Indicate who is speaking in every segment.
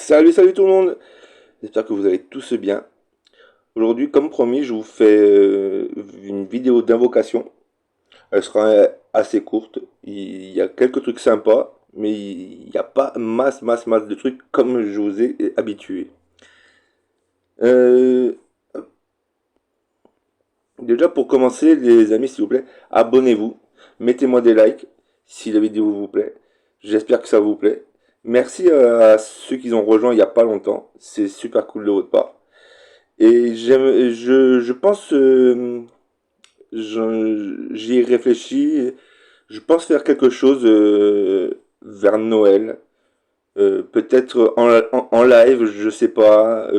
Speaker 1: Salut, salut tout le monde. J'espère que vous allez tous bien. Aujourd'hui, comme promis, je vous fais une vidéo d'invocation. Elle sera assez courte. Il y a quelques trucs sympas, mais il n'y a pas masse de trucs comme je vous ai habitué. Euh, Déjà, pour commencer, les amis, s'il vous plaît, abonnez-vous. Mettez-moi des likes si la vidéo vous plaît. J'espère que ça vous plaît. Merci à ceux qui ont rejoint il n'y a pas longtemps. C'est super cool de votre part. Et je pense, j'y ai réfléchi. Je pense faire quelque chose vers Noël. Peut-être en live, je sais pas.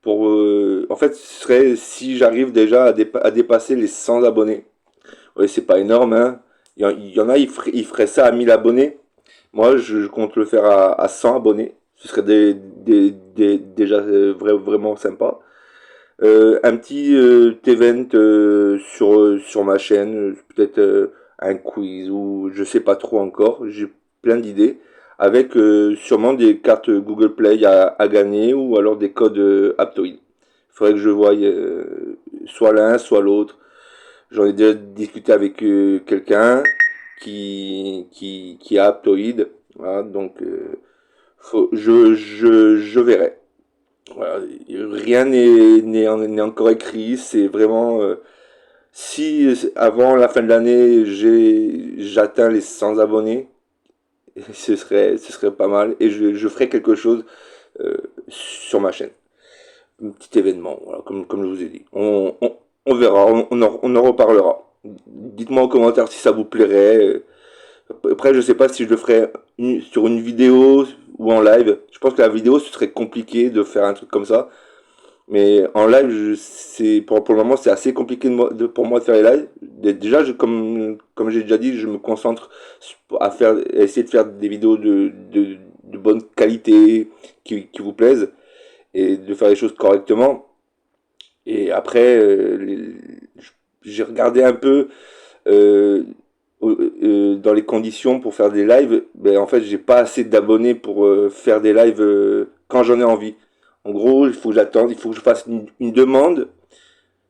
Speaker 1: En fait, ce serait si j'arrive déjà à dépasser les 100 abonnés. Ouais, c'est pas énorme, hein. Il y en a, ils feraient ça à 1000 abonnés. Moi, je compte le faire à 100 abonnés. Ce serait déjà vraiment sympa. Un petit event sur ma chaîne, peut-être un quiz ou je sais pas trop encore, j'ai plein d'idées, avec sûrement des cartes Google Play à gagner ou alors des codes Aptoide. Il faudrait que je voie soit l'un, soit l'autre. J'en ai déjà discuté avec quelqu'un qui a Aptoide, voilà, donc je verrai. Voilà, rien n'est encore écrit, c'est vraiment si avant la fin de l'année j'atteins les 100 abonnés, ce serait pas mal et je ferai quelque chose sur ma chaîne. Un petit événement, voilà, comme je vous ai dit. On verra, on en reparlera. Dites-moi en commentaire si ça vous plairait. Après, je sais pas si je le ferai sur une vidéo ou en live. Je pense que la vidéo, ce serait compliqué de faire un truc comme ça. Mais en live, pour le moment, c'est assez compliqué pour moi de faire les lives. Déjà, comme j'ai déjà dit, je me concentre à essayer de faire des vidéos de bonne qualité, qui vous plaisent, et de faire les choses correctement. Et après, j'ai regardé un peu euh, dans les conditions pour faire des lives. Ben, en fait, j'ai pas assez d'abonnés pour faire des lives quand j'en ai envie. En gros, il faut que j'attende, il faut que je fasse une demande.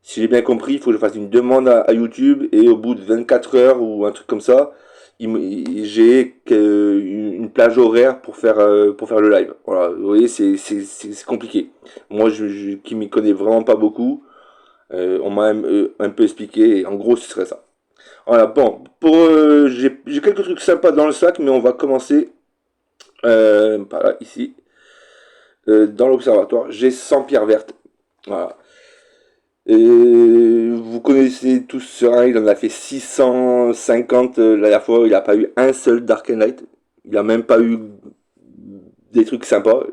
Speaker 1: Si j'ai bien compris, il faut que je fasse une demande à YouTube et au bout de 24 heures ou un truc comme ça, j'ai une plage horaire pour faire le live. Voilà, vous voyez, c'est compliqué. Moi, qui m'y connais vraiment pas beaucoup, on m'a un peu expliqué et en gros, ce serait ça. Voilà, bon, j'ai quelques trucs sympas dans le sac, mais on va commencer par là, ici, dans l'observatoire. J'ai 100 pierres vertes. Voilà. Et vous connaissez tous Serein, il en a fait 650 la dernière fois, il n'a pas eu un seul Dark Knight. Il n'a même pas eu des trucs sympas.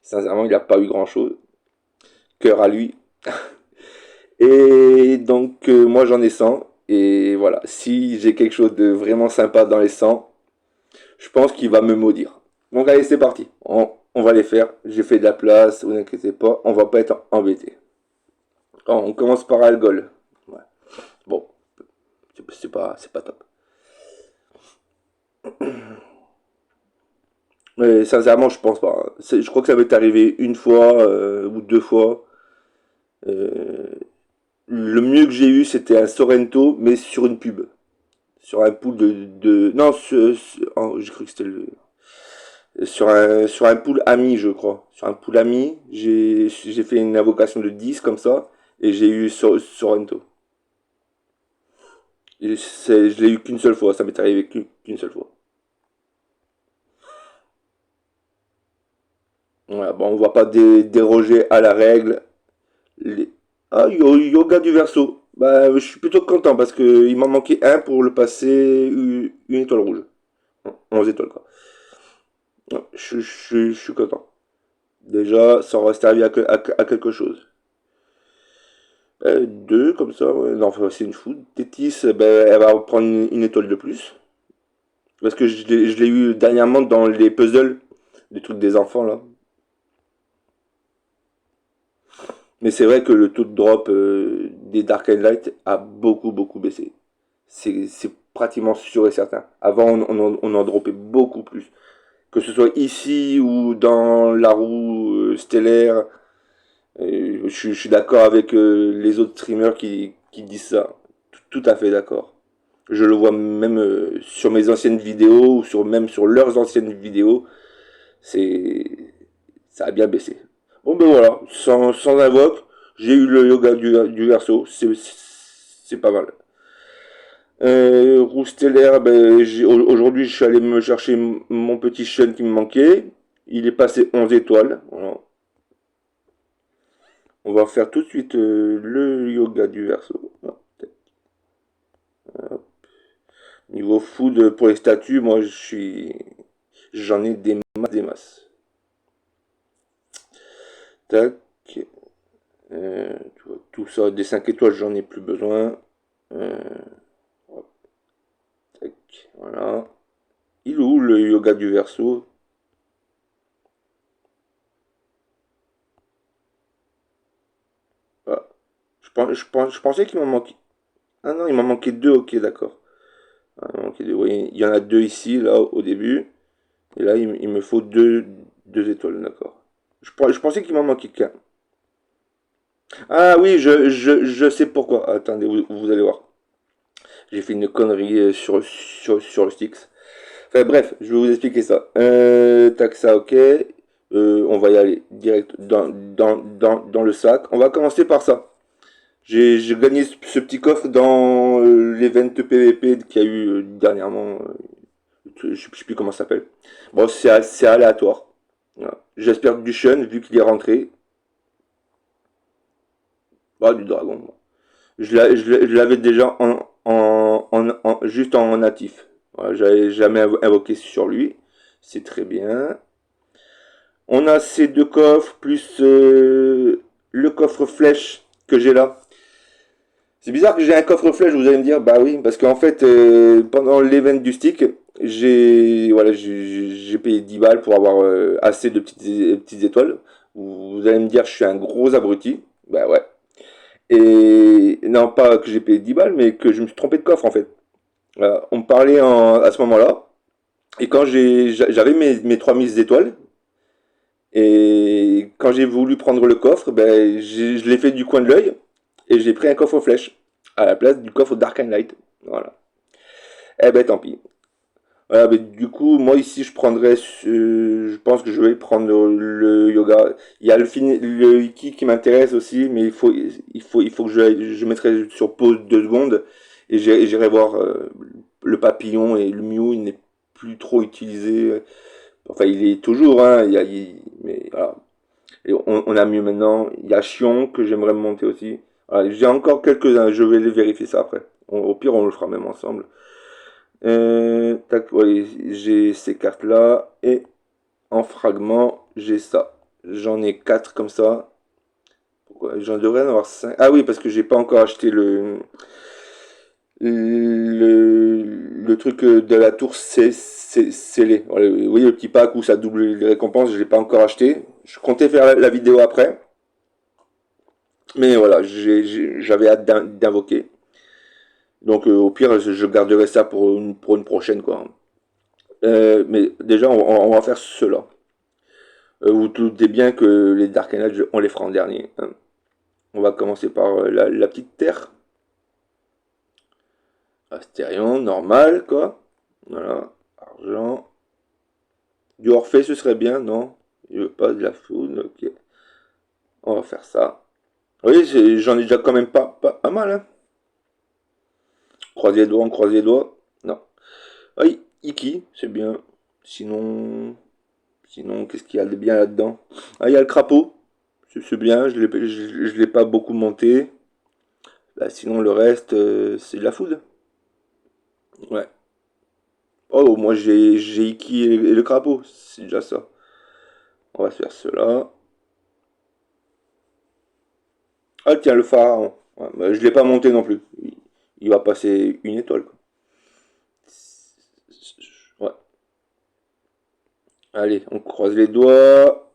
Speaker 1: Sincèrement, il n'a pas eu grand chose. Cœur à lui. Et donc, moi j'en ai 100. Et voilà, si j'ai quelque chose de vraiment sympa dans les 100, je pense qu'il va me maudire. Donc allez, c'est parti. On va les faire. J'ai fait de la place, vous inquiétez pas, on va pas être embêté. On commence par Algol. Ouais. Bon, c'est pas top. Mais sincèrement, je pense pas. Je crois que ça m'est arrivé une fois ou deux fois. Euh, le mieux que j'ai eu, c'était un Sorrento, mais sur une pub. Sur un pool non, oh, j'ai cru que c'était sur un pool ami, je crois. Sur un pool ami, j'ai fait une invocation de 10 comme ça, et j'ai eu Sorrento. Je l'ai eu qu'une seule fois, ça m'est arrivé qu'une seule fois. Voilà, bon, on va pas déroger à la règle. Ah, yoga du verso. Bah, je suis plutôt content parce que il m'en manquait un pour le passer une étoile rouge. 11 étoiles, quoi. Non, je suis content. Déjà, ça aura servi à quelque chose. Deux, comme ça, ouais. Non, enfin, c'est une food. Tétis, ben, elle va prendre une étoile de plus. Parce que je l'ai eu dernièrement dans les puzzles, des trucs des enfants, là. Mais c'est vrai que le taux de drop des Dark and Light a beaucoup baissé. C'est pratiquement sûr et certain. Avant, on en dropait beaucoup plus. Que ce soit ici ou dans la roue stellaire. Je suis d'accord avec les autres streamers qui disent ça. Tout à fait d'accord. Je le vois même sur mes anciennes vidéos ou même sur leurs anciennes vidéos. C'est, ça a bien baissé. Bon ben voilà, sans invoque, j'ai eu le yoga du verso. C'est pas mal. Roue stellaire, ben, aujourd'hui je suis allé me chercher mon petit Shun qui me manquait. Il est passé 11 étoiles. Voilà. On va faire tout de suite le yoga du verso. Niveau food pour les statues, moi j'en ai des masses, des masses. Tac. Tu vois, tout ça, des 5 étoiles, j'en ai plus besoin. Euh, tac, voilà. Il est où le yoga du verso? Ah, je pensais qu'il m'en manquait. Ah non, il m'en manquait deux, ok, d'accord. Ah, il m'en manquait deux. Oui, il y en a deux ici, là, au début. Et là, il me faut deux étoiles, d'accord. Je pensais qu'il m'en manquait qu'un. Ah oui, je sais pourquoi. Attendez, vous allez voir. J'ai fait une connerie sur le Styx. Enfin bref, je vais vous expliquer ça. Tac, ça, ok. On va y aller direct dans le sac. On va commencer par ça. J'ai gagné ce petit coffre dans l'event PVP qu'il y a eu dernièrement. Je sais plus comment ça s'appelle. Bon, c'est aléatoire. Voilà. J'espère du Shun vu qu'il est rentré. Bah, du dragon. Bon. Je l'avais déjà juste en natif. Voilà, j'avais jamais invoqué sur lui. C'est très bien. On a ces deux coffres, plus le coffre flèche que j'ai là. C'est bizarre que j'ai un coffre flèche, vous allez me dire, bah oui, parce qu'en fait, pendant l'event du stick, j'ai payé 10 balles pour avoir assez de petites étoiles. Vous allez me dire, je suis un gros abruti. Bah ouais. Et non, pas que j'ai payé 10 balles, mais que je me suis trompé de coffre en fait. Voilà. On me parlait à ce moment-là, et quand j'avais mes 3000 étoiles, et quand j'ai voulu prendre le coffre, ben, je l'ai fait du coin de l'œil, et j'ai pris un coffre flèche, à la place du coffre Dark Light. Voilà. Eh ben tant pis. Voilà, ben, du coup, moi ici, je pense que je vais prendre le yoga. Il y a le Iki qui m'intéresse aussi, mais il faut que je mettrai sur pause 2 secondes et j'irai voir le papillon et le Mew, il n'est plus trop utilisé. Enfin, il est toujours, hein, mais voilà. Et on a mieux maintenant. Il y a Chion que j'aimerais monter aussi. Voilà, j'ai encore quelques-uns, je vais les vérifier ça après. Au pire, on le fera même ensemble. Tac, ouais, j'ai ces cartes-là. Et en fragment, j'ai ça. J'en ai 4 comme ça. Pourquoi? J'en devrais en avoir 5. Ah oui, parce que j'ai pas encore acheté le truc de la tour scellé. Voilà, vous voyez le petit pack où ça double les récompenses, je l'ai pas encore acheté. Je comptais faire la vidéo après. Mais voilà, j'avais hâte d'invoquer. Donc au pire, je garderai ça pour une prochaine, quoi. Mais déjà, on va faire cela. Vous doutez bien que les Dark Age, on les fera en dernier, hein. On va commencer par la petite terre. Astérion, normal, quoi. Voilà. Argent. Du Orphée, ce serait bien, non? Il veut pas de la foudre, ok. On va faire ça. Oui, j'en ai déjà quand même pas mal, hein. Croisez les doigts, on croise les doigts. Non. Oui, Iki, c'est bien. Sinon, qu'est-ce qu'il y a de bien là-dedans? Ah, il y a le crapaud. C'est bien, je l'ai pas beaucoup monté. Bah, sinon, le reste, c'est de la food. Ouais. Oh, moi, j'ai Iki et le crapaud. C'est déjà ça. On va faire cela. Ah, tiens, le pharaon. Ouais, bah, je l'ai pas monté non plus. Il va passer une étoile, quoi. Ouais. Allez, on croise les doigts.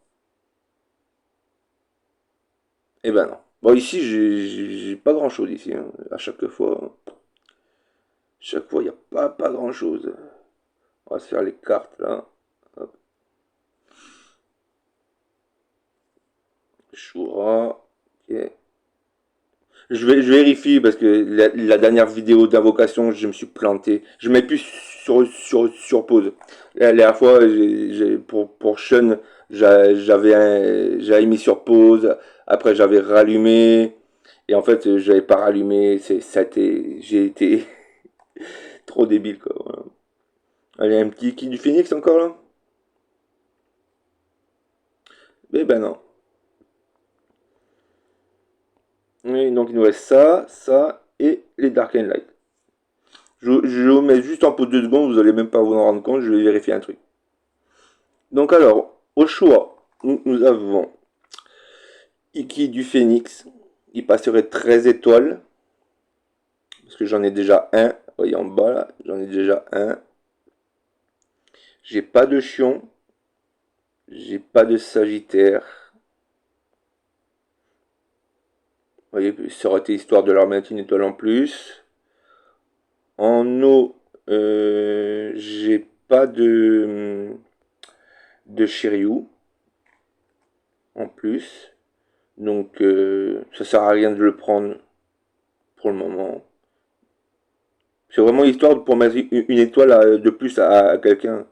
Speaker 1: Eh ben non. Bon, ici, j'ai pas grand-chose ici, hein. À chaque fois, il n'y a pas grand-chose. On va se faire les cartes, là. Hop. Ashura. Ok. Je vérifie parce que la dernière vidéo d'invocation, je me suis planté. Je mets plus sur pause. La dernière fois, pour Sean, j'avais mis sur pause. Après, j'avais rallumé. Et en fait, j'avais pas rallumé. J'ai été trop débile, quoi. Voilà. Allez, un petit qui du Phoenix encore là? Eh ben non. Oui, donc il nous reste ça et les Dark and Light. Je vous mets juste en pause 2 secondes, vous allez même pas vous en rendre compte, je vais vérifier un truc. Donc alors, au choix, nous avons Iki du Phénix. Il passerait 13 étoiles. Parce que j'en ai déjà un. Vous voyez en bas là, j'en ai déjà un. J'ai pas de Chion. J'ai pas de Sagittaire. Vous voyez, ça aurait été histoire de leur mettre une étoile en plus. En eau, j'ai pas de Shiryu en plus. Donc ça sert à rien de le prendre pour le moment. C'est vraiment histoire pour mettre une étoile de plus à quelqu'un.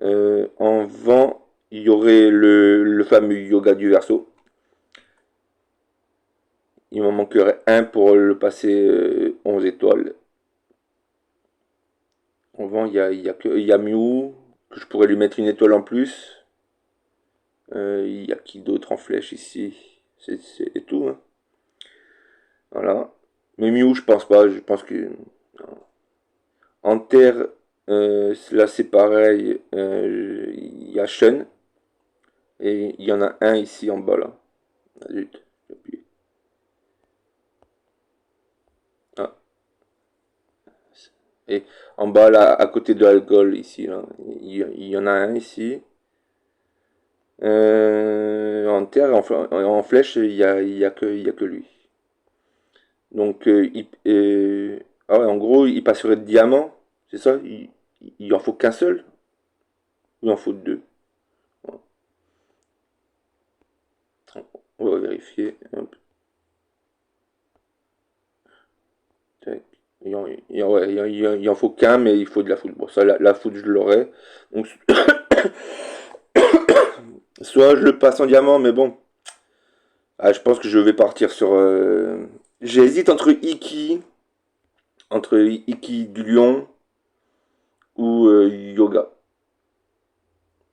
Speaker 1: En vent, il y aurait le fameux yoga du verso. Il m'en manquerait un pour le passer 11 étoiles. En vent, il y a Mew, que je pourrais lui mettre une étoile en plus. Il y a qui d'autre en flèche ici? C'est tout, hein. Voilà. Mais Mew, je pense pas. Je pense que. En terre, là c'est pareil. Il y a Shen. Et il y en a un ici en bas là. Ah, zut, j'ai appuyé. Ah. Et en bas là, à côté de Algol ici, là, il y en a un ici. En terre, en flèche, il y a que lui. Donc, ah ouais, en gros, il passerait de diamant, c'est ça? Il en faut qu'un seul? Il en faut deux. On va vérifier. Hop, tac. Ouais, il en faut qu'un, mais il faut de la foudre. Bon, ça, la foudre, je l'aurai. Donc, soit je le passe en diamant, mais bon. Ah, je pense que je vais partir sur. J'hésite entre Iki du lion ou yoga.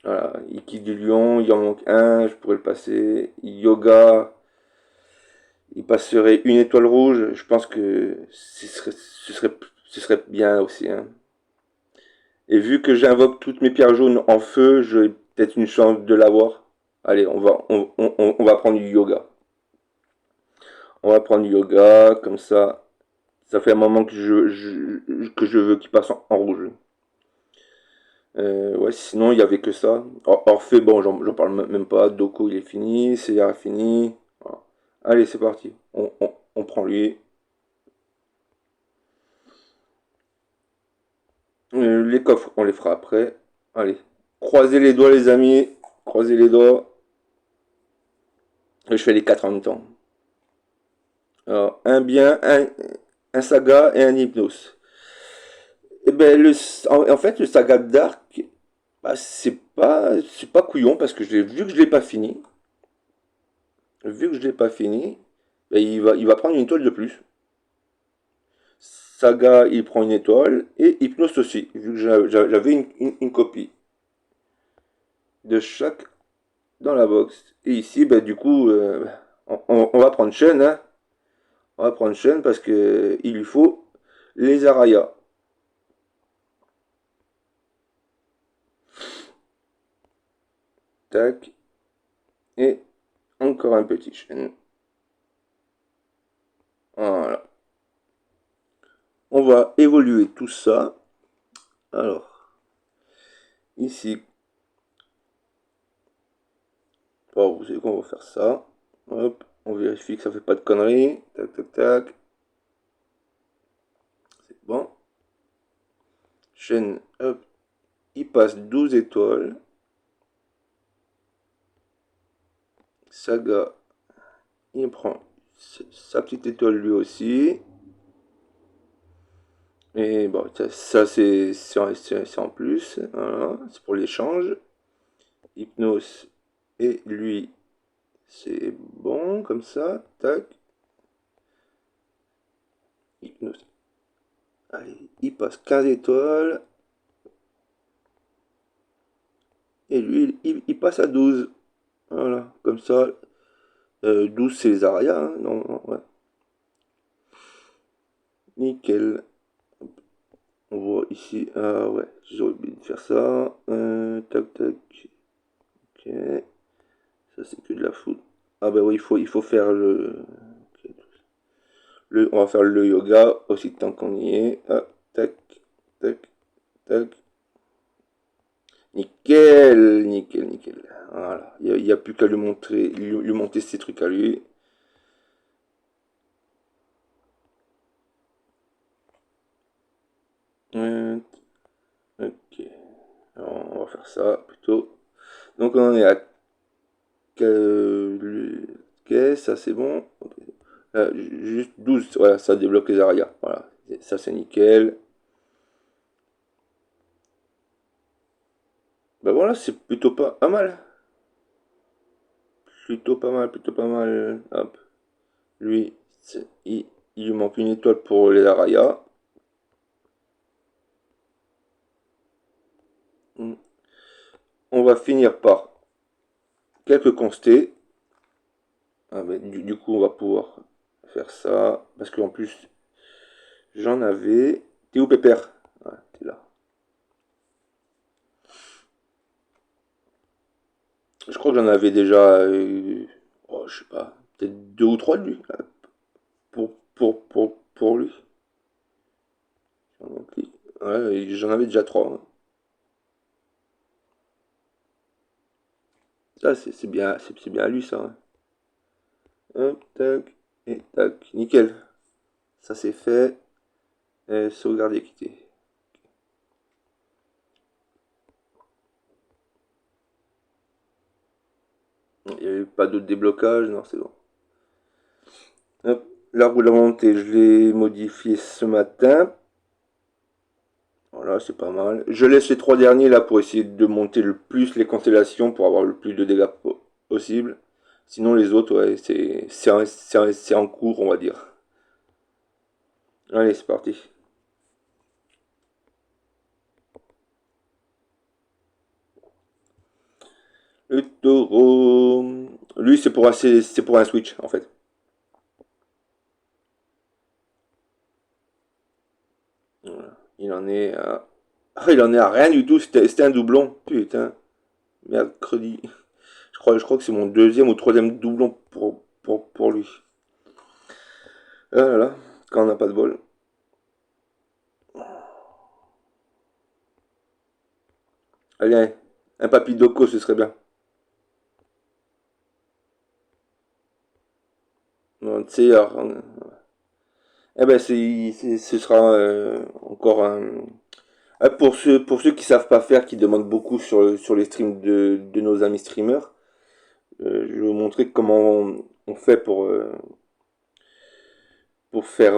Speaker 1: Voilà, Iki du lion, il en manque un, je pourrais le passer. Yoga, il passerait une étoile rouge. Je pense que ce serait bien aussi, hein. Et vu que j'invoque toutes mes pierres jaunes en feu, j'ai peut-être une chance de l'avoir. Allez, on va prendre du yoga. On va prendre du yoga, comme ça. Ça fait un moment que que je veux qu'il passe en rouge. Ouais, sinon, il n'y avait que ça. Orphée, bon, j'en parle même pas. Doko, il est fini. Seiya fini. Voilà. Allez, c'est parti. On prend lui. Les coffres, on les fera après. Allez. Croisez les doigts, les amis. Croisez les doigts. Et je fais les quatre en même temps. Alors, un bien, un saga et un hypnose. Et ben, en fait, le saga de Dark, bah, c'est pas couillon parce que vu que je l'ai pas fini, ben, il va prendre une étoile de plus. Saga, il prend une étoile et Hypnose aussi, vu que j'avais une copie de chaque dans la box. Et ici, ben, du coup, on va prendre Shen, hein. On va prendre Shen parce que il lui faut les Araya. Tac. Et encore un petit Shen. Voilà. On va évoluer tout ça. Alors, ici, oh, vous savez quoi, on va faire ça. Hop, on vérifie que ça fait pas de conneries. Tac, tac, tac. C'est bon. Chaîne, hop, il passe 12 étoiles. Saga, il prend sa petite étoile lui aussi. Et bon, ça c'est en plus. Voilà, c'est pour l'échange. Hypnos et lui, c'est bon comme ça. Tac. Hypnos. Allez, il passe 15 étoiles. Et lui, il passe à 12. Voilà, comme ça. 12 c'est les Zarya, hein, non, non, ouais. Nickel. On voit ici, ah ouais, j'ai oublié de faire ça. Tac, tac. Ok. Ça c'est que de la foudre. Ah bah oui, il faut faire ok, on va faire le yoga aussi tant qu'on y est. Ah, tac, tac, tac. Nickel, nickel, nickel. Voilà, il n'y a plus qu'à lui montrer, lui monter ses trucs à lui. Ok, alors, on va faire ça plutôt. Donc on en est à ok, ça c'est bon. Ok. Juste 12, voilà, ça débloque les arrières. Voilà, ça c'est nickel. Ben voilà, c'est plutôt pas mal. Plutôt pas mal, plutôt pas mal. Hop. Lui, il lui manque une étoile pour les Araya. On va finir par quelques constés. Ah, ben, du coup, on va pouvoir faire ça. Parce qu'en plus, j'en avais. T'es où, Pépère? Ah, t'es là. Je crois que j'en avais déjà. Oh, je sais pas. Peut-être deux ou trois de lui. Pour lui. Ouais, j'en avais déjà trois, hein. Ça, c'est bien, c'est bien à lui, ça, hein. Hop, tac, et tac. Nickel. Ça, c'est fait. Sauvegarder, quitter. Il n'y avait pas d'autre déblocage, non, c'est bon. Hop, l'arbre de la volonté, je l'ai modifié ce matin. Voilà, c'est pas mal. Je laisse les trois derniers là pour essayer de monter le plus les constellations pour avoir le plus de dégâts possible. Sinon, les autres, ouais, c'est en cours, on va dire. Allez, c'est parti. Le taureau. Lui, c'est pour un switch, en fait. Voilà. Il en est à. Ah, il en est à rien du tout. C'était un doublon. Putain. Mercredi. Je crois que c'est mon deuxième ou troisième doublon pour lui. Ah là là, quand on n'a pas de bol. Allez, un papy Doko, ce serait bien. Non, tu sais, eh ben, ce sera encore un. Pour ceux qui savent pas faire, qui demandent beaucoup sur les streams de nos amis streamers, je vais vous montrer comment on fait pour faire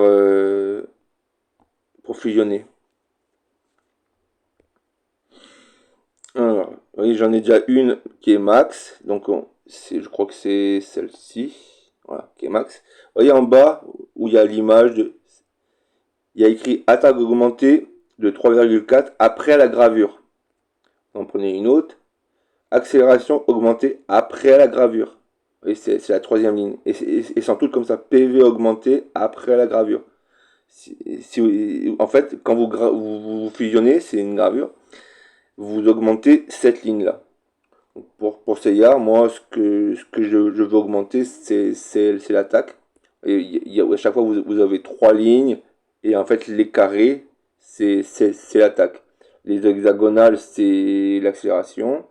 Speaker 1: pour fusionner. Alors, oui, j'en ai déjà une qui est max, donc je crois que c'est celle-ci, voilà, qui est max. Vous voyez en bas où il y a l'image il y a écrit attaque augmentée de 3,4 après la gravure. En prenez une autre, accélération augmentée après la gravure. Et c'est la troisième ligne. Et sans tout comme ça, PV augmenté après la gravure. En fait, quand vous fusionnez, c'est une gravure, vous augmentez cette ligne-là. Pour Seiya, moi, ce que je veux augmenter, c'est l'attaque. Et à chaque fois, vous avez trois lignes. Et en fait, les carrés, c'est l'attaque. Les hexagonales, c'est l'accélération.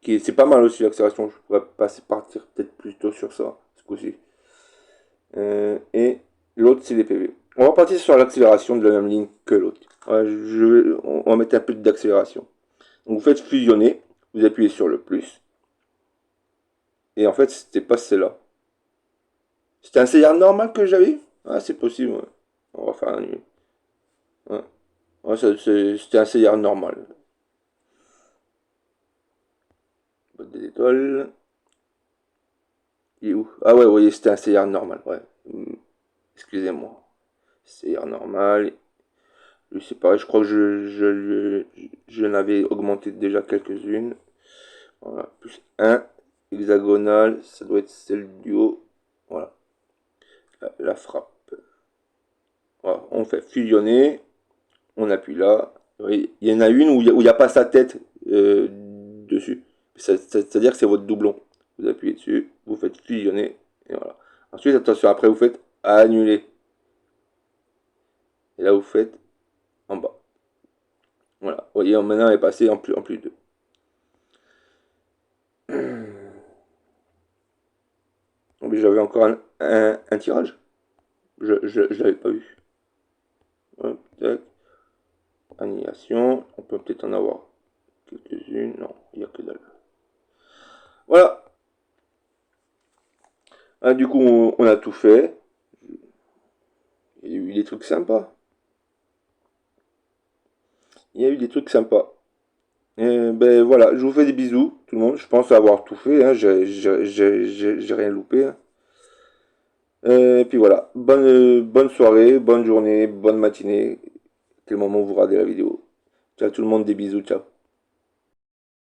Speaker 1: C'est pas mal aussi l'accélération. Je pourrais partir peut-être plutôt sur ça, ce coup-ci. Et l'autre, c'est les PV. On va partir sur l'accélération de la même ligne que l'autre. Ouais, on va mettre un peu d'accélération. Donc vous faites fusionner, vous appuyez sur le plus. Et en fait, c'était pas celle-là. C'était un CR normal que j'avais? Ah, c'est possible, ouais. On va faire un nuit. Ouais, ouais c'était un CR normal. Boîte des étoiles. Il est où? Ah ouais, vous voyez, c'était un CR normal, ouais. Excusez-moi. CR normal. Lui, c'est pareil, je crois que je l'avais augmenté déjà quelques-unes. Voilà, plus un hexagonal, ça doit être celle du haut. Voilà, la frappe. Voilà, on fait fusionner, on appuie là. Oui, il y en a une où il n'y a pas sa tête dessus. C'est-à-dire que c'est votre doublon. Vous appuyez dessus, vous faites fusionner, et voilà. Ensuite, attention, après vous faites annuler. Et là, vous faites en bas. Voilà, vous voyez, maintenant, elle est passée en plus 2. J'avais encore un tirage. Je l'avais pas vu. Hop, tac. Annihilation. On peut peut-être en avoir quelques-unes. Non, il n'y a que dalle. Voilà. Ah, du coup, on a tout fait. Il y a eu des trucs sympas. Il y a eu des trucs sympas. Et ben voilà, je vous fais des bisous, tout le monde. Je pense avoir tout fait. Hein. J'ai rien loupé. Hein. Et puis voilà. Bonne soirée, bonne journée, bonne matinée. Quel moment vous regardez la vidéo. Ciao tout le monde, des bisous, ciao.